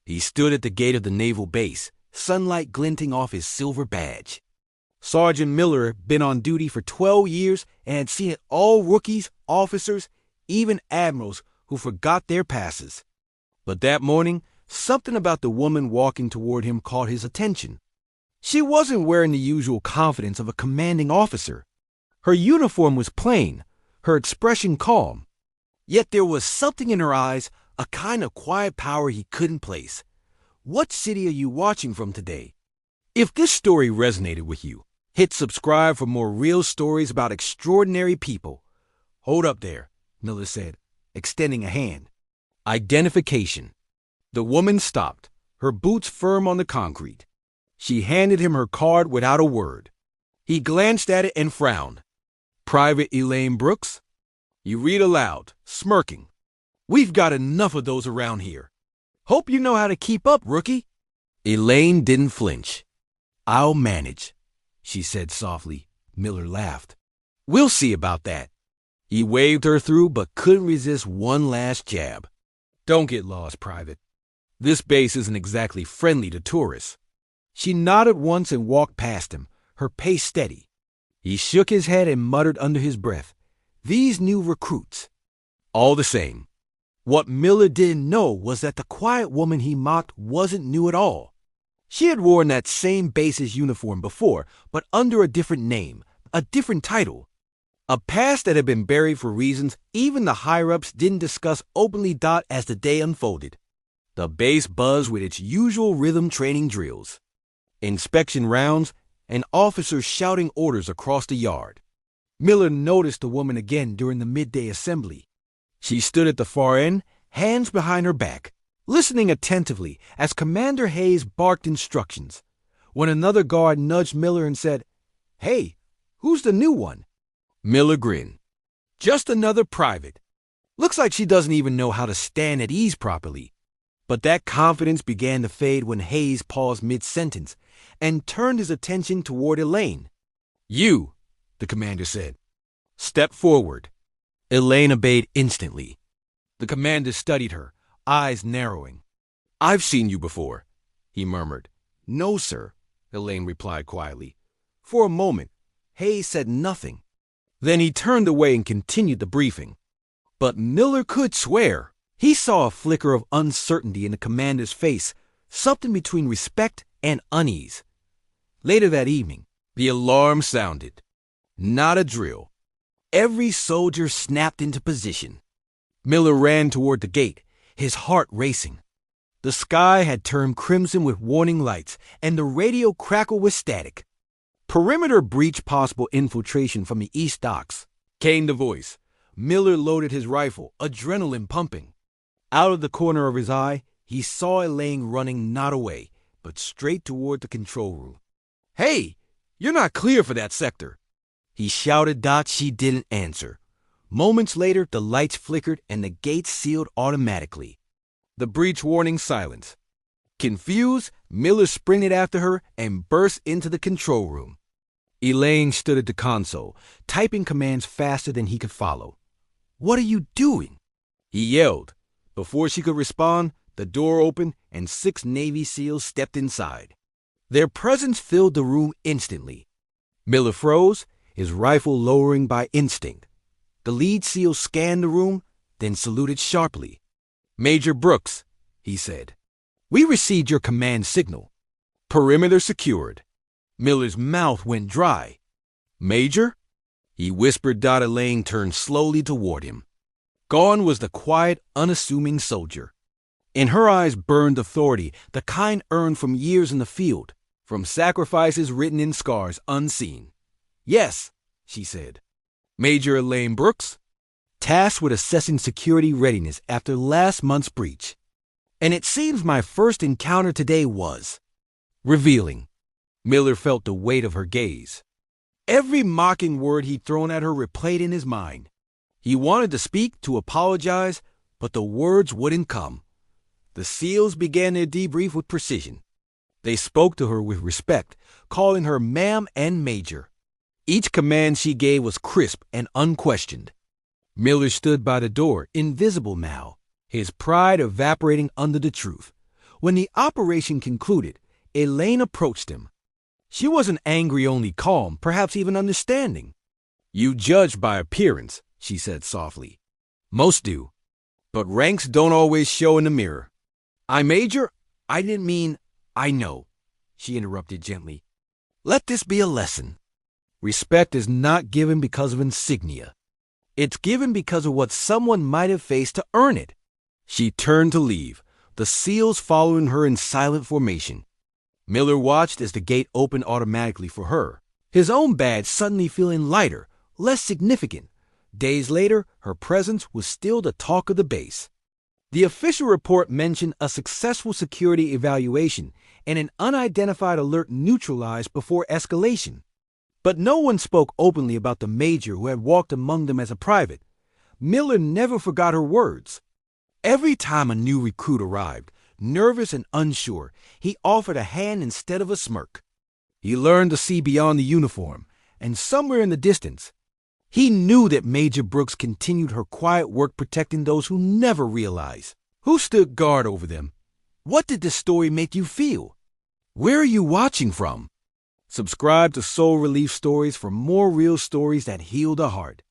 He stood at the gate of the naval base, sunlight glinting off his silver badge. Sergeant Miller had been on duty for 12 years and had seen it all: rookies, officers, even admirals who forgot their passes. But that morning, something about the woman walking toward him caught his attention. She wasn't wearing the usual confidence of a commanding officer. Her uniform was plain, her expression calm. Yet there was something in her eyes, a kind of quiet power he couldn't place. What city are you watching from today? If this story resonated with you, hit subscribe for more real stories about extraordinary people. Hold up there, Miller said, extending a hand. Identification. The woman stopped, her boots firm on the concrete. She handed him her card without a word. He glanced at it and frowned. Private Elaine Brooks? You read aloud, smirking. We've got enough of those around here. Hope you know how to keep up, rookie. Elaine didn't flinch. I'll manage, she said softly. Miller laughed. We'll see about that. He waved her through but couldn't resist one last jab. Don't get lost, Private. This base isn't exactly friendly to tourists. She nodded once and walked past him, her pace steady. He shook his head and muttered under his breath, These new recruits. All the same, what Miller didn't know was that the quiet woman he mocked wasn't new at all. She had worn that same base's uniform before, but under a different name, a different title. A past that had been buried for reasons even the higher-ups didn't discuss openly. As the day unfolded, the base buzzed with its usual rhythm training drills, inspection rounds, and officers shouting orders across the yard. Miller noticed the woman again during the midday assembly. She stood at the far end, hands behind her back, listening attentively as Commander Hayes barked instructions. When another guard nudged Miller and said, Hey, who's the new one? Miller grinned. Just another private. Looks like she doesn't even know how to stand at ease properly. But that confidence began to fade when Hayes paused mid-sentence and turned his attention toward Elaine. You, the commander said. Step forward. Elaine obeyed instantly. The commander studied her, eyes narrowing. I've seen you before, he murmured. No, sir, Elaine replied quietly. For a moment, Hayes said nothing. Then he turned away and continued the briefing. But Miller could swear. He saw a flicker of uncertainty in the commander's face, something between respect and unease. Later that evening, the alarm sounded. Not a drill. Every soldier snapped into position. Miller ran toward the gate, his heart racing. The sky had turned crimson with warning lights, and the radio crackled with static. Perimeter breach possible infiltration from the east docks. Came the voice. Miller loaded his rifle, adrenaline pumping. Out of the corner of his eye, he saw Elaine running not away, but straight toward the control room. Hey, you're not clear for that sector, he shouted. She didn't answer. Moments later, the lights flickered and the gates sealed automatically. The breach warning silence. Confused, Miller sprinted after her and burst into the control room. Elaine stood at the console, typing commands faster than he could follow. What are you doing? He yelled. Before she could respond, the door opened and 6 Navy SEALs stepped inside. Their presence filled the room instantly. Miller froze, his rifle lowering by instinct. The lead SEAL scanned the room, then saluted sharply. Major Brooks, he said. We received your command signal. Perimeter secured. Miller's mouth went dry. Major? He whispered. Elaine turned slowly toward him. Gone was the quiet, unassuming soldier. In her eyes burned authority, the kind earned from years in the field, from sacrifices written in scars unseen. Yes, she said. Major Elaine Brooks, tasked with assessing security readiness after last month's breach. And it seems my first encounter today was revealing. Miller felt the weight of her gaze. Every mocking word he'd thrown at her replayed in his mind. He wanted to speak, to apologize, but the words wouldn't come. The SEALs began their debrief with precision. They spoke to her with respect, calling her ma'am and major. Each command she gave was crisp and unquestioned. Miller stood by the door, invisible now, his pride evaporating under the truth. When the operation concluded, Elaine approached him. She wasn't angry, only calm, perhaps even understanding. "You judge by appearance," she said softly. "Most do. But ranks don't always show in the mirror." "Major, I didn't mean—" "I know," she interrupted gently. "Let this be a lesson. Respect is not given because of insignia. It's given because of what someone might have faced to earn it." She turned to leave, the SEALs following her in silent formation. Miller watched as the gate opened automatically for her, his own badge suddenly feeling lighter, less significant. Days later, her presence was still the talk of the base. The official report mentioned a successful security evaluation and an unidentified alert neutralized before escalation. But no one spoke openly about the major who had walked among them as a private. Miller never forgot her words. Every time a new recruit arrived, nervous and unsure, he offered a hand instead of a smirk. He learned to see beyond the uniform, and somewhere in the distance, he knew that Major Brooks continued her quiet work protecting those who never realized. Who stood guard over them? What did this story make you feel? Where are you watching from? Subscribe to Soul Relief Stories for more real stories that heal the heart.